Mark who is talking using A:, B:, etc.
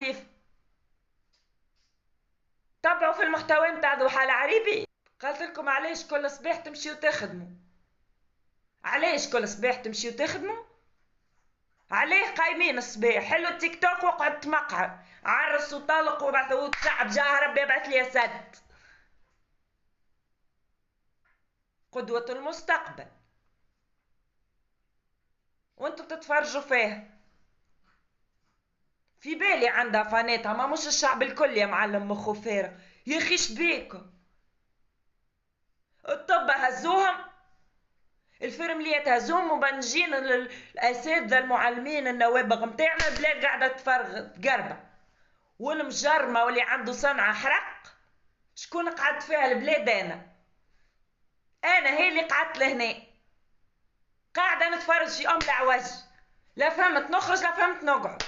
A: كيف تابعوا في المحتوى متاع ضحى العريبي. قالت لكم علاش كل صباح تمشيو تخدموا؟ علاش كل صباح تمشيو تخدموا؟ عليه قايمين الصباح؟ حلو التيك توك وقعد تمقع عرس وطلق وبعث وتلعب جاه ربي يبعث لي سد. قدوة المستقبل وانتم تتفرجوا فيها. في بالي عندها فاناتها، ما مش الشعب الكل يا معلم مخو فارغ. يا اخي شبيكم الطب هزوهم، الفرمليات هزوهم، وبنجين الاساتذه المعلمين النوابغ متاعنا البلاد قاعده تقربه، والمجرمه واللي عنده صنعه حرق شكون قعد فيها البلاد؟ انا هي اللي قعدت لهنا قاعده نتفرج في ام العوج. لا فهمت نخرج لا فهمت نقعد.